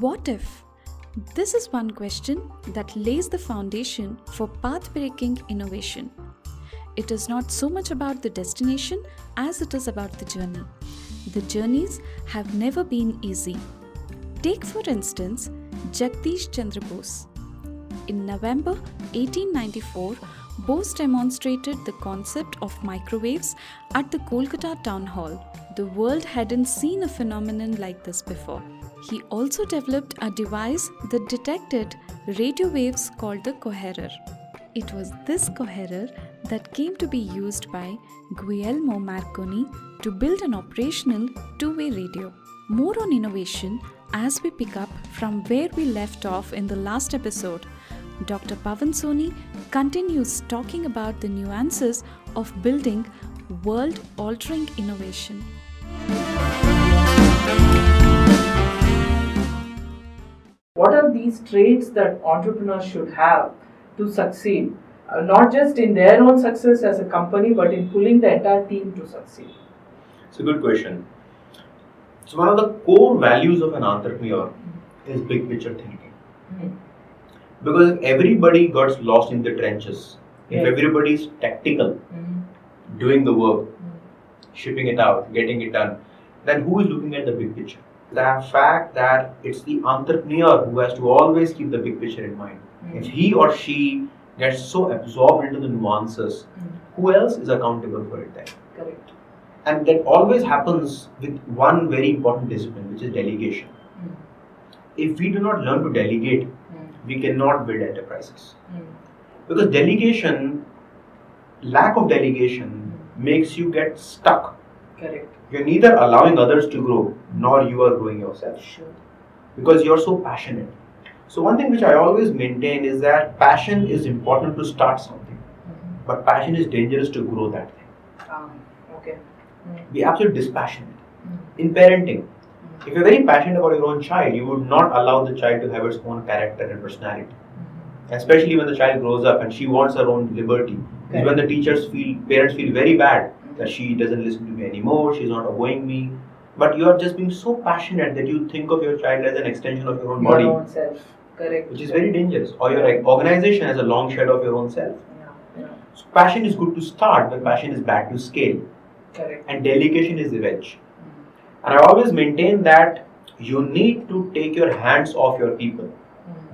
What if? This is one question that lays the foundation for path-breaking innovation. It is not so much about the destination as it is about the journey. The journeys have never been easy. Take for instance Jagdish Chandra Bose. In November 1894, Bose demonstrated the concept of microwaves at the Kolkata Town Hall. The world hadn't seen a phenomenon like this before. He also developed a device that detected radio waves called the coherer. It was this coherer that came to be used by Guglielmo Marconi to build an operational two-way radio. More on innovation as we pick up from where we left off in the last episode. Dr. Pavan Soni continues talking about the nuances of building world-altering innovation. What are these traits that entrepreneurs should have to succeed? Not just in their own success as a company, but in pulling the entire team to succeed? It's a good question. So one of the core values of an entrepreneur is big picture thinking. Because if everybody gets lost in the trenches, if everybody is tactical, doing the work, shipping it out, getting it done, then who is looking at the big picture? The fact that it's the entrepreneur who has to always keep the big picture in mind. If he or she gets so absorbed into the nuances, who else is accountable for it then? Correct. And that always happens with one very important discipline, which is delegation. If we do not learn to delegate, we cannot build enterprises. Because lack of delegation makes you get stuck. Correct. You're neither allowing others to grow, nor you are growing yourself. Sure. Because you're so passionate. So one thing which I always maintain is that passion is important to start something. But passion is dangerous to grow that thing. Okay. Be absolutely dispassionate. In parenting, if you're very passionate about your own child, you would not allow the child to have its own character and personality. Especially when the child grows up and she wants her own liberty. Is when the parents feel very bad that she doesn't listen to me anymore, she's not obeying me. But you are just being so passionate that you think of your child as an extension of your own body. Your own self. Correct. Which is very dangerous. Or your organization as a long shadow of your own self. Yeah. So passion is good to start, but passion is bad to scale. Correct. And delegation is the wedge. And I always maintain that you need to take your hands off your people,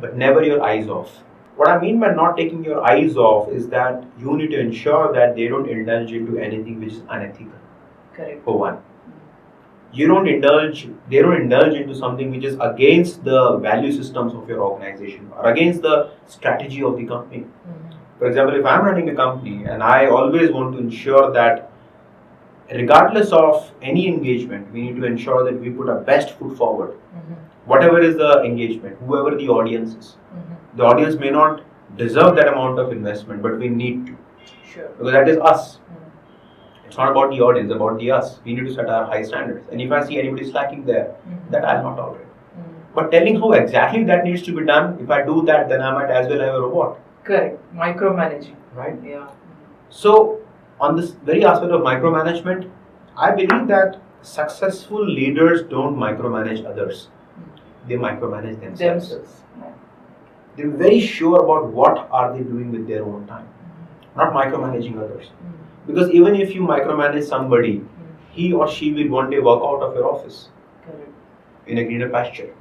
but never your eyes off. What I mean by not taking your eyes off is that you need to ensure that they don't indulge into anything which is unethical. Correct. For one. They don't indulge into something which is against the value systems of your organization or against the strategy of the company. For example, if I'm running a company and I always want to ensure that regardless of any engagement, we need to ensure that we put our best foot forward. Whatever is the engagement, whoever the audience is. The audience may not deserve that amount of investment, but we need to. Sure. Because that is us. It's not about the audience, it's about the us. We need to set our high standards. And if I see anybody slacking there, that I'll not tolerate. But telling how exactly that needs to be done, if I do that, then I might as well have a robot. Correct. Micromanaging. Right? Yeah. So, on this very aspect of micromanagement, I believe that successful leaders don't micromanage others. They micromanage themselves. They're very sure about what are they doing with their own time. Not micromanaging others. Because even if you micromanage somebody, he or she will one day walk out of your office. Correct. In a greener pasture.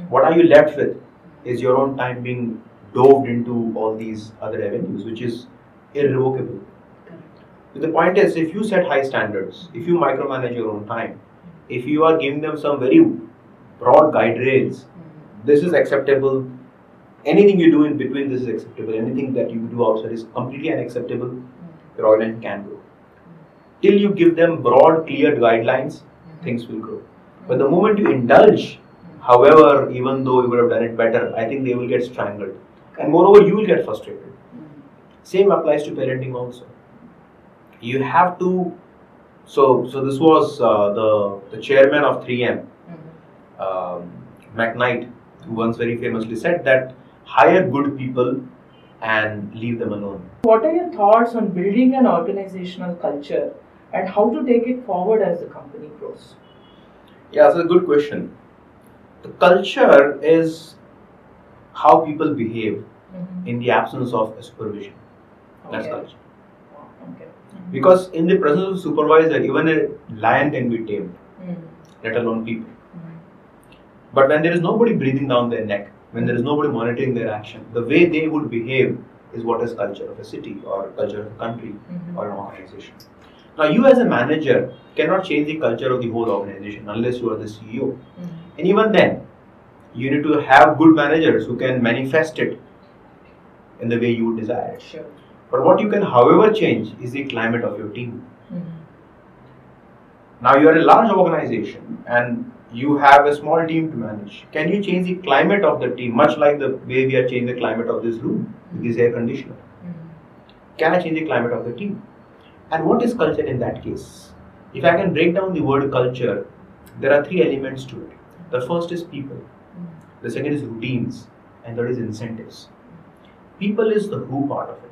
What are you left with is your own time being dove into all these other avenues, which is irrevocable. The point is, if you set high standards, if you micromanage your own time, if you are giving them some very broad guide rails, this is acceptable. Anything you do in between this is acceptable. Anything that you do outside is completely unacceptable. Your organization can grow. Till you give them broad, clear guidelines, things will grow. But the moment you indulge, however, even though you would have done it better, I think they will get strangled. And moreover, you will get frustrated. Same applies to parenting also. You have to. So this was the chairman of 3M, McKnight, who once very famously said that hire good people and leave them alone. What are your thoughts on building an organizational culture and how to take it forward as the company grows? Yeah, that's a good question. The culture is how people behave in the absence of a supervision. That's Okay. culture. Okay. Because in the presence of supervisor, even a lion can be tamed, let alone people. But when there is nobody breathing down their neck, when there is nobody monitoring their action, the way they would behave is what is culture of a city or culture of a country or an organization. Now, you as a manager cannot change the culture of the whole organization unless you are the CEO. And even then, you need to have good managers who can manifest it in the way you would desire it. Sure. But what you can, however, change is the climate of your team. Now, you are a large organization and you have a small team to manage. Can you change the climate of the team, much like the way we are changing the climate of this room with this air conditioner? Can I change the climate of the team? And what is culture in that case? If I can break down the word culture, there are three elements to it. The first is people, the second is routines, and third is incentives. People is the who part of it,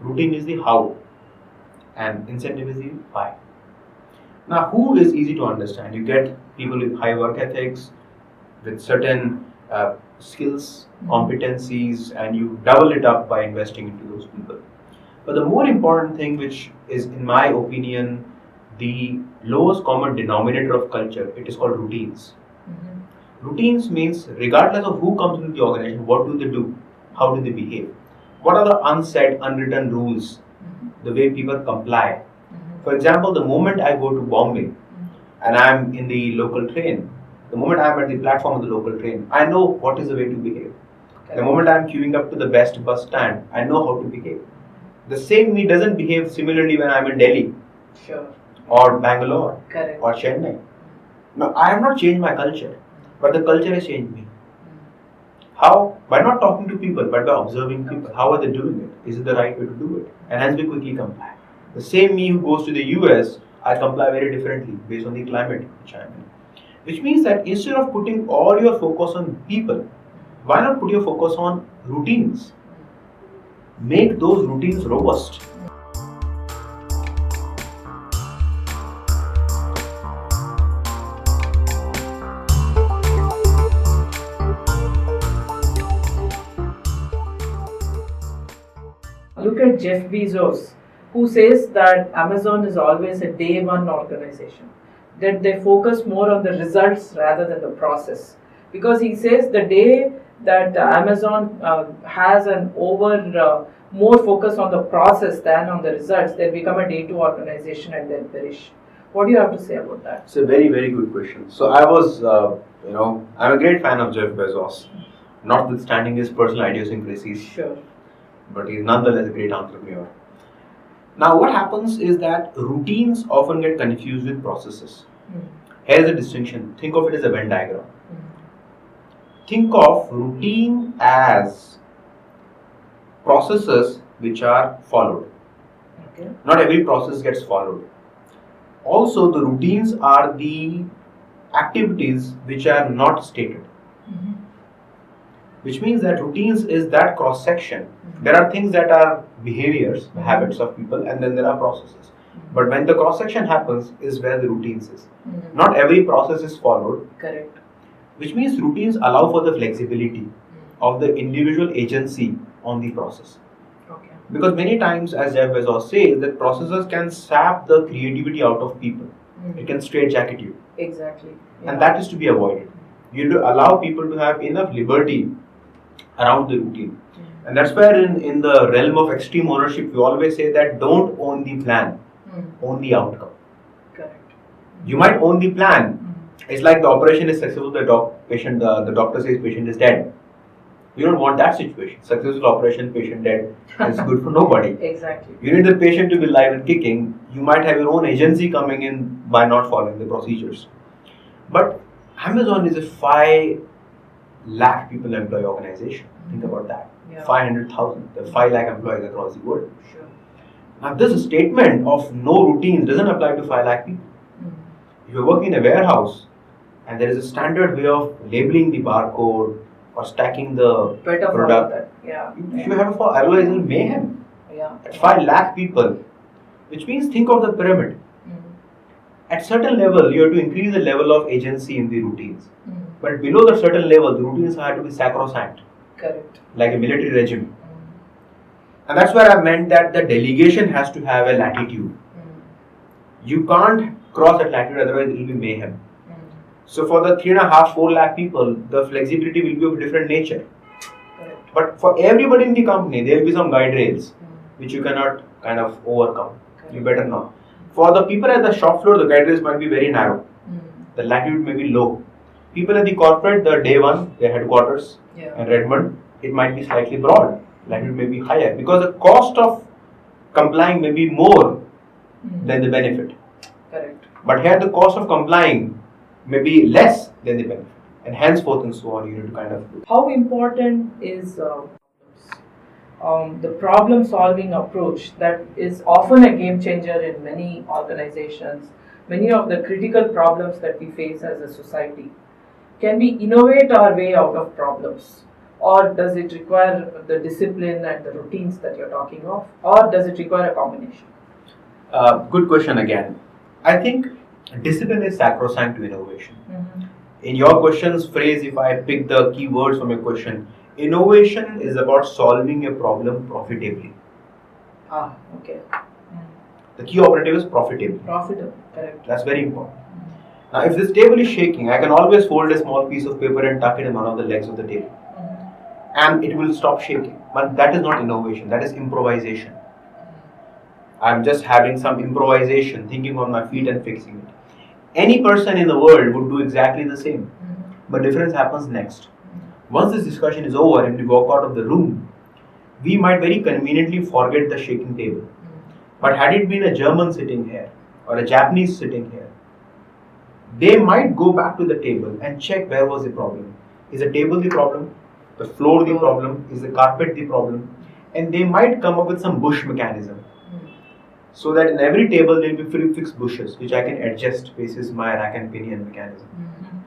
routine is the how, and incentive is the why. Now, who is easy to understand. You get people with high work ethics, with certain skills, competencies, and you double it up by investing into those people. But the more important thing, which is, in my opinion, the lowest common denominator of culture, it is called routines. Routines means regardless of who comes into the organization, what do they do? How do they behave? What are the unsaid, unwritten rules? The way people comply. For example, the moment I go to Bombay and I'm in the local train, the moment I'm at the platform of the local train, I know what is the way to behave. The moment I'm queuing up to the best bus stand, I know how to behave. The same me doesn't behave similarly when I'm in Delhi or Bangalore or Chennai. Now, I have not changed my culture, but the culture has changed me. How? By not talking to people, but by observing people. How are they doing it? Is it the right way to do it? And hence we quickly comply. The same me who goes to the US, I comply very differently based on the climate which I am in. Which means that instead of putting all your focus on people, why not put your focus on routines? Make those routines robust. Look at Jeff Bezos, who says that Amazon is always a day one organization, that they focus more on the results rather than the process. Because he says the day that Amazon has an more focus on the process than on the results, they become a day two organization and then perish. What do you have to say about that? It's a very, very good question. So I was, I'm a great fan of Jeff Bezos, notwithstanding his personal idiosyncrasies. Sure. But he's nonetheless a great entrepreneur. Now, what happens is that routines often get confused with processes. Here's a distinction. Think of it as a Venn diagram. Think of routine as processes which are followed. Okay. Not every process gets followed. Also, the routines are the activities which are not stated. Which means that routines is that cross section. There are things that are behaviors, habits of people, and then there are processes. But when the cross section happens is where the routines is. Not every process is followed. Correct. Which means routines allow for the flexibility of the individual agency on the process. Okay. Because many times, as Jeff Bezos says, that processes can sap the creativity out of people. It can straitjacket you. Exactly. Yeah. And that is to be avoided. You need to allow people to have enough liberty around the routine. And that's where in the realm of extreme ownership, we always say that don't own the plan, own the outcome. Correct. You might own the plan. It's like the operation is successful, the doctor says patient is dead. You don't want that situation. Successful operation, patient dead. It's good for nobody. Exactly. You need the patient to be live and kicking. You might have your own agency coming in by not following the procedures. But Amazon is a 5 lakh people employee organization. Think about that. Yeah. 500,000. There are 5 lakh employees across the world. Sure. Now, this statement of no routines doesn't apply to 5 lakh people. If you're working in a warehouse and there is a standard way of labeling the barcode or stacking the Better product, that. Yeah. you have to follow, otherwise it will mayhem. Yeah. At 5 lakh people, which means think of the pyramid. At certain level, you have to increase the level of agency in the routines. But below the certain level, the routines have to be sacrosanct, Correct. like a military regime. And that's where I meant that the delegation has to have a latitude. You can't cross that latitude, otherwise it will be mayhem. So for the 3.5, 4 lakh people, the flexibility will be of different nature. Correct. But for everybody in the company, there will be some guide rails which you cannot kind of overcome. You better not. For the people at the shop floor, the guide rails might be very narrow. The latitude may be low. People at the corporate, the day one, their headquarters, and Redmond, it might be slightly broad. Latitude may be higher because the cost of complying may be more than the benefit. Correct. But here the cost of complying may be less than the benefit, and henceforth and so on, you need to kind of do. How important is the problem solving approach that is often a game changer in many organizations? Many of the critical problems that we face as a society. Can we innovate our way out of problems? Or does it require the discipline and the routines that you're talking of? Or does it require a combination? Good question again. I think discipline is sacrosanct to innovation. In your question's phrase, if I pick the key words from your question, innovation is about solving a problem profitably. Okay. The key operative is profitable. Profitable, correct. That's very important. Now, if this table is shaking, I can always fold a small piece of paper and tuck it in one of the legs of the table. And it will stop shaking. But that is not innovation, that is improvisation. I'm just having some improvisation, thinking on my feet and fixing it. Any person in the world would do exactly the same. But difference happens next. Once this discussion is over and we walk out of the room, we might very conveniently forget the shaking table. But had it been a German sitting here or a Japanese sitting here, they might go back to the table and check where was the problem. Is the table the problem? The floor the problem? Is the carpet the problem? And they might come up with some bush mechanism. So that in every table there will be fixed bushes which I can adjust basis my rack and pinion mechanism.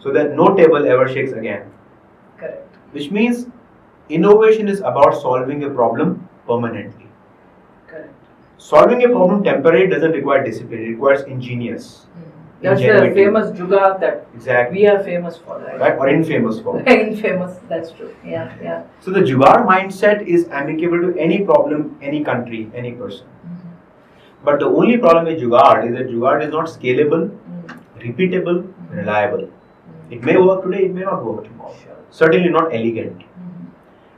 So that no table ever shakes again. Correct. Which means innovation is about solving a problem permanently. Correct. Solving a problem temporarily doesn't require discipline, it requires ingenious. That's the ingenuity. famous jugaad that Exactly. we are famous for, right? Or infamous for. Infamous, that's true. Yeah. So the jugaad mindset is amicable to any problem, any country, any person. But the only problem with jugaad is that jugaad is not scalable, repeatable, reliable. It may work today, it may not work tomorrow. Sure. Certainly not elegant.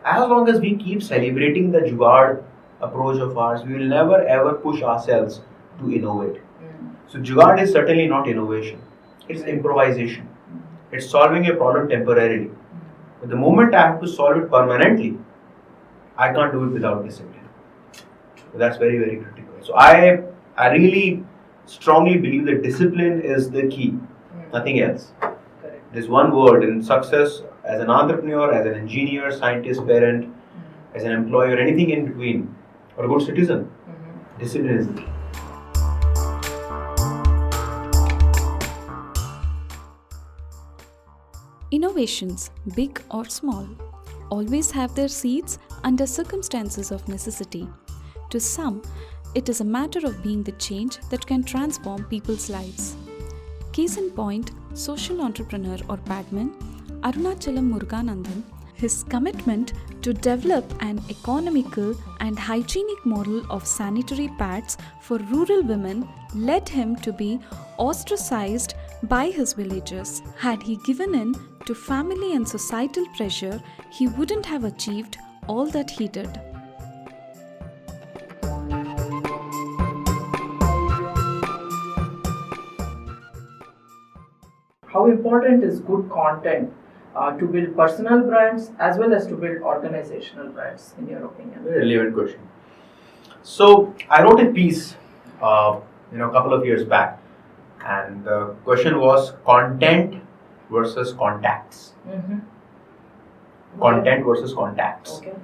As long as we keep celebrating the jugaad approach of ours, we will never ever push ourselves to innovate. So jugaad is certainly not innovation. It's improvisation. It's solving a problem temporarily. But the moment I have to solve it permanently, I can't do it without discipline. So that's very, very critical. So I really strongly believe that discipline is the key. Nothing else. Correct. There's one word in success as an entrepreneur, as an engineer, scientist, parent, as an employer, anything in between, or a good citizen. Discipline is the key. Innovations, big or small, always have their seeds under circumstances of necessity. To some, it is a matter of being the change that can transform people's lives. Case in point, social entrepreneur or padman Arunachalam Muruganandan, his commitment to develop an economical and hygienic model of sanitary pads for rural women led him to be ostracized by his villagers. Had he given in to family and societal pressure, he wouldn't have achieved all that he did. How important is good content to build personal brands as well as to build organizational brands, in your opinion? Very relevant question. So I wrote a piece, a couple of years back, and the question was content versus contacts. Content versus contacts. Okay.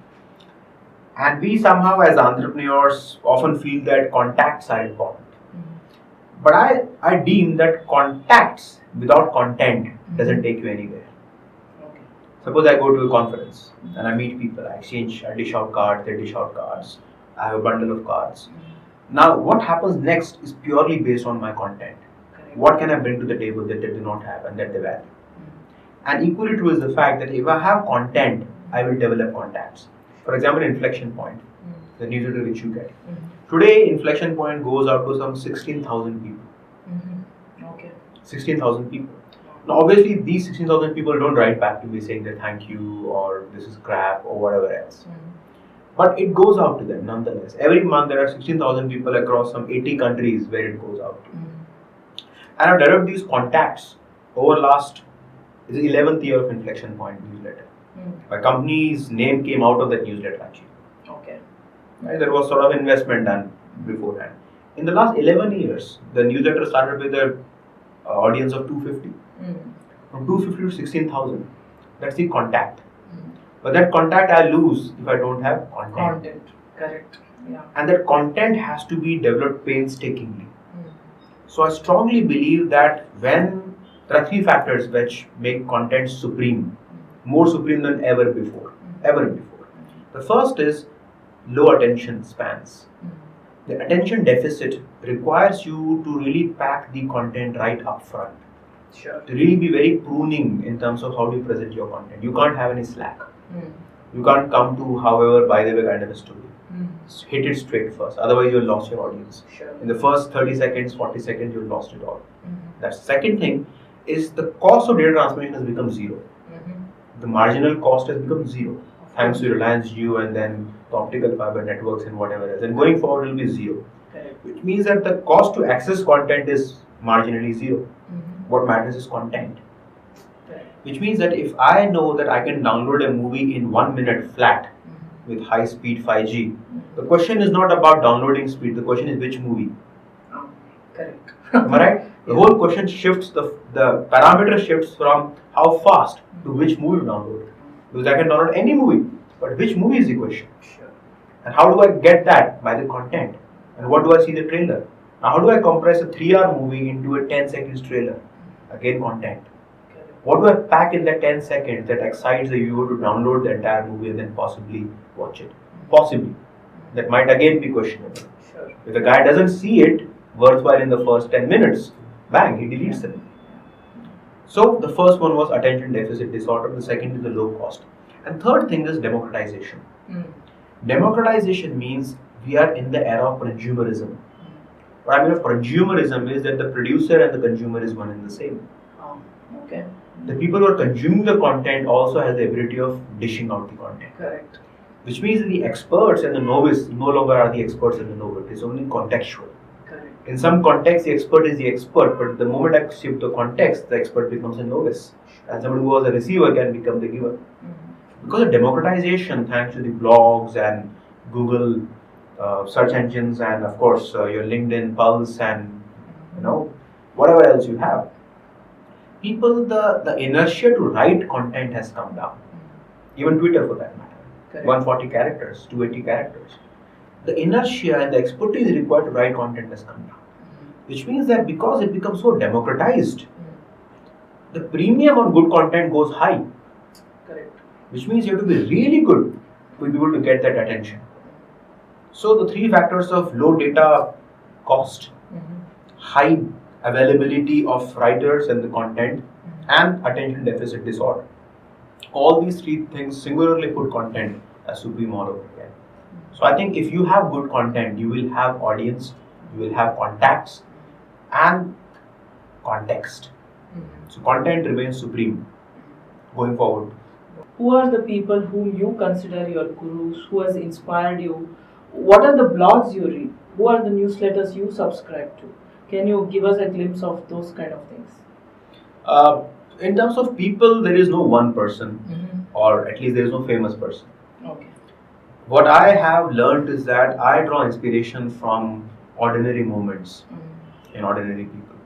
And we somehow, as entrepreneurs, often feel that contacts are important. But I deem that contacts without content doesn't take you anywhere. Okay. Suppose I go to a conference and I meet people, I dish out cards, they dish out cards, I have a bundle of cards. Now, what happens next is purely based on my content. Correct. What can I bring to the table that they do not have and that they value? And equally true is the fact that if I have content, I will develop contacts. For example, Inflexion Point, the newsletter which you get. Today, Inflexion Point goes out to some 16,000 people. Okay. 16,000 people. Now, obviously, these 16,000 people don't write back to me saying that thank you or this is crap or whatever else. But it goes out to them nonetheless. Every month, there are 16,000 people across some 80 countries where it goes out to. And I've developed these contacts over last, it's the 11th year of Inflexion Point newsletter. My company's name came out of that newsletter actually. Okay. Right? There was sort of investment done beforehand. In the last 11 years, the newsletter started with an audience of 250. From 250 to 16,000. That's the contact. But that contact I lose if I don't have content. Content. Correct. Yeah. And that content has to be developed painstakingly. So I strongly believe that when there are three factors which make content supreme, more supreme than ever before. Ever before. The first is low attention spans. The attention deficit requires you to really pack the content right up front. Sure. To really be very pruning in terms of how do you present your content. You can't have any slack. You can't come to however by the way kind of a story. Hit it straight first. Otherwise you'll lost your audience. Sure. In the first 30 seconds, 40 seconds, you'll lost it all. That second thing is the cost of data transmission has become zero. The marginal cost has become zero. Thanks to Reliance Jio and then the optical fiber networks and whatever else. And going forward it will be zero. Correct. Which means that the cost to access content is marginally zero. What matters is content. Which means that if I know that I can download a movie in 1 minute flat with high speed 5G, the question is not about downloading speed, the question is which movie. Correct. Am I right? The whole question shifts, the parameter shifts from how fast to which movie to download. Because I can download any movie, but which movie is the question? Sure. And how do I get that? By the content. And what do I see the trailer? Now how do I compress a 3-hour movie into a 10 seconds trailer? Again, content. What do I pack in that 10 seconds that excites the viewer to download the entire movie and then possibly watch it? Possibly. That might again be questionable. Sure. If the guy doesn't see it worthwhile in the first 10 minutes, bang, he deletes it. So the first one was attention deficit disorder, the second is the low cost. And third thing is democratization. Democratization means we are in the era of consumerism. What I mean of consumerism is that the producer and the consumer is one and the same. Okay. The people who are consuming the content also has the ability of dishing out the content. Correct. Which means that the experts and the novice no longer are the experts and the novice. It's only contextual. Correct. In some context, the expert is the expert, but the moment I shift the context, the expert becomes a novice. And somebody who was a receiver can become the giver. Because of democratization, thanks to the blogs and Google search engines and of course your LinkedIn Pulse and whatever else you have, people, the inertia to write content has come down. Even Twitter for that matter. Correct. 140 characters, 280 characters. The inertia and the expertise required to write content has come down. Which means that because it becomes so democratized, the premium on good content goes high. Correct. Which means you have to be really good to be able to get that attention. So the three factors of low data cost, high availability of writers and the content, and attention deficit disorder. All these three things singularly put content as supreme all over again. So I think if you have good content, you will have audience, you will have contacts, and context. So content remains supreme going forward. Who are the people whom you consider your gurus? Who has inspired you? What are the blogs you read? Who are the newsletters you subscribe to? Can you give us a glimpse of those kind of things? In terms of people, there is no one person, or at least there is no famous person. Okay. What I have learned is that I draw inspiration from ordinary moments in ordinary people.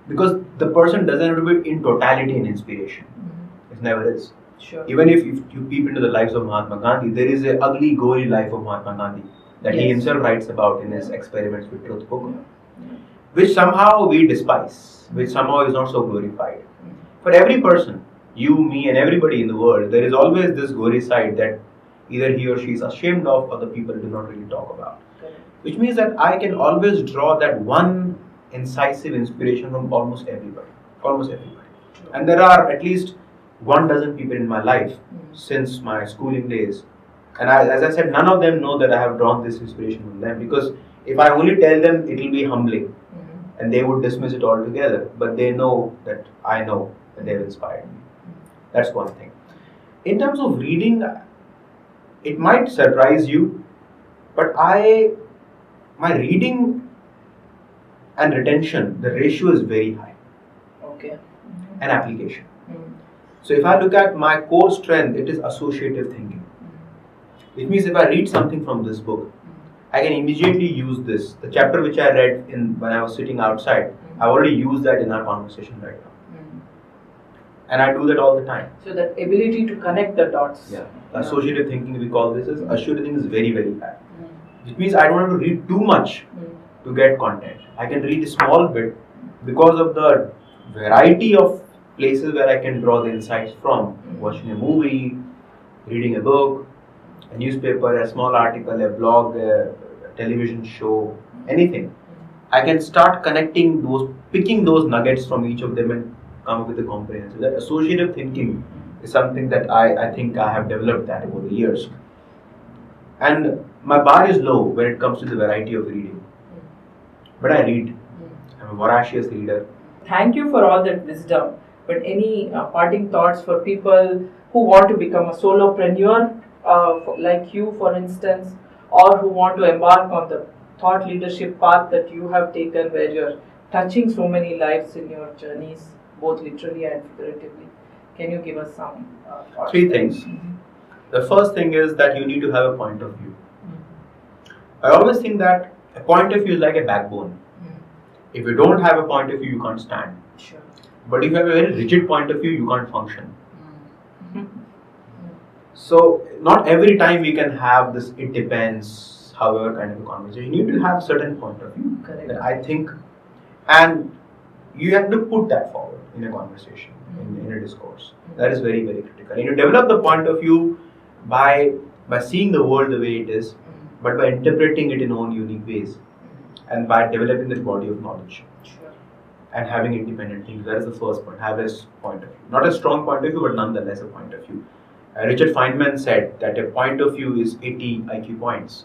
Because the person doesn't have to be in totality an inspiration. It never is. Sure. Even if you peep into the lives of Mahatma Gandhi, there is an ugly, gory life of Mahatma Gandhi that he himself writes about in his experiments with truth book, which somehow we despise, which somehow is not so glorified. For every person, you, me, and everybody in the world, there is always this gory side that either he or she is ashamed of or the people do not really talk about. Which means that I can always draw that one incisive inspiration from almost everybody. Almost everybody. And there are at least 1 dozen people in my life since my schooling days. And as I said, none of them know that I have drawn this inspiration from them, because if I only tell them, it will be humbling and they would dismiss it altogether. But they know that I know that they have inspired me. That's one thing. In terms of reading, it might surprise you, but my reading and retention, the ratio is very high. Okay. And application. So if I look at my core strength, it is associative thinking. Which means if I read something from this book, I can immediately use this. The chapter which I read when I was sitting outside, I've already used that in our conversation right now. And I do that all the time. So that ability to connect the dots. Yeah. Associative thinking, we call this, associative thinking is very, very high. Which means I don't have to read too much to get content. I can read a small bit because of the variety of places where I can draw the insights from. Watching a movie, reading a book, a newspaper, a small article, a blog, a television show, anything. I can start connecting those, picking those nuggets from each of them and come up with a comprehensive. That associative thinking is something that I think I have developed that over the years. And my bar is low when it comes to the variety of reading. But I read. I'm a voracious reader. Thank you for all that wisdom. But any parting thoughts for people who want to become a solopreneur, like you, for instance, or who want to embark on the thought leadership path that you have taken, where you're touching so many lives in your journeys, both literally and figuratively? Can you give us some thoughts? 3 things. The first thing is that you need to have a point of view. I always think that a point of view is like a backbone. If you don't have a point of view, you can't stand. Sure. But if you have a very rigid point of view, you can't function. So not every time we can have this "it depends," however kind of a conversation. You need to have a certain point of view. Correct. That I think, and you have to put that forward in a conversation, in a discourse. That is very, very critical. And you develop the point of view by seeing the world the way it is, but by interpreting it in own unique ways, and by developing that body of knowledge. Sure. And having independent thinking. That is the first point. Have a point of view. Not a strong point of view, but nonetheless a point of view. Richard Feynman said that a point of view is 80 IQ points.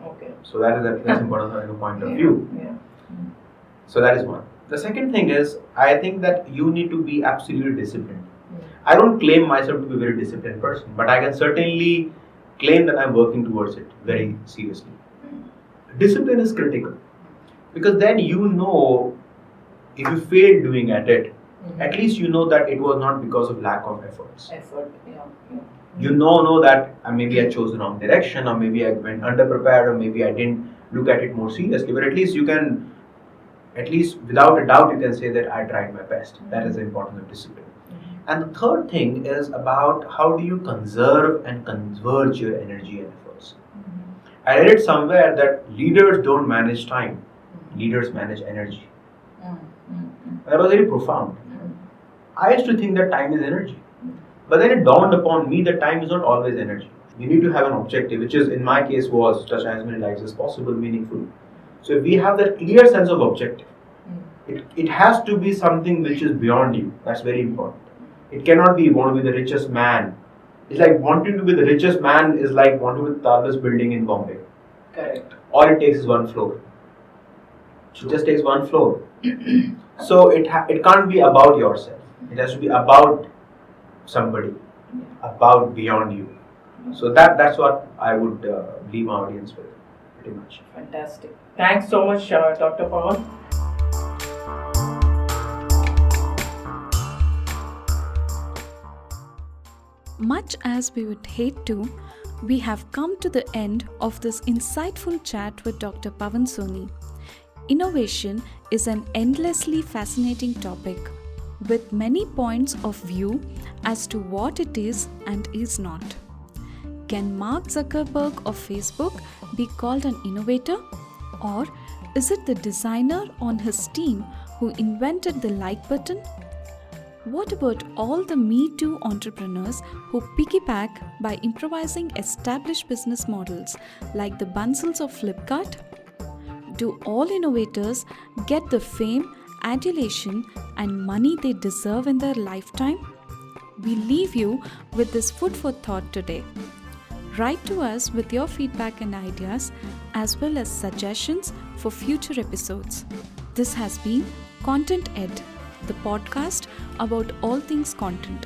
Okay. So that's important having a point of view. Yeah. So that is one. The second thing is, I think that you need to be absolutely disciplined. I don't claim myself to be a very disciplined person, but I can certainly claim that I'm working towards it very seriously. Discipline is critical, because then you know if you fail doing at it, at least you know that it was not because of lack of efforts. Effort, yeah. You know that maybe I chose the wrong direction, or maybe I went underprepared, or maybe I didn't look at it more seriously. But at least you can, at least without a doubt, you can say that I tried my best. That is the importance of discipline. And the third thing is about how do you conserve and converge your energy and efforts. I read it somewhere that leaders don't manage time, leaders manage energy. That was very profound. I used to think that time is energy. But then it dawned upon me that time is not always energy. You need to have an objective, which is, in my case, was touch as many lives as possible, meaningful. So if we have that clear sense of objective, it has to be something which is beyond you. That's very important. It cannot be want to be the richest man. It's like wanting to be the richest man is like wanting to be the tallest building in Bombay. Correct. All it takes is one floor. It just takes one floor. So it can't be about yourself. It has to be about somebody, about beyond you. So that's what I would leave my audience with, pretty much. Fantastic. Thanks so much, Dr. Pavan. Much as we would hate to, we have come to the end of this insightful chat with Dr. Pavan Soni. Innovation is an endlessly fascinating topic with many points of view as to what it is and is not. Can Mark Zuckerberg of Facebook be called an innovator? Or is it the designer on his team who invented the like button? What about all the Me Too entrepreneurs who piggyback by improvising established business models like the Bansals of Flipkart? Do all innovators get the fame adulation and money they deserve in their lifetime? We leave you with this food for thought today. Write to us with your feedback and ideas as well as suggestions for future episodes. This has been Content Ed, the podcast about all things content.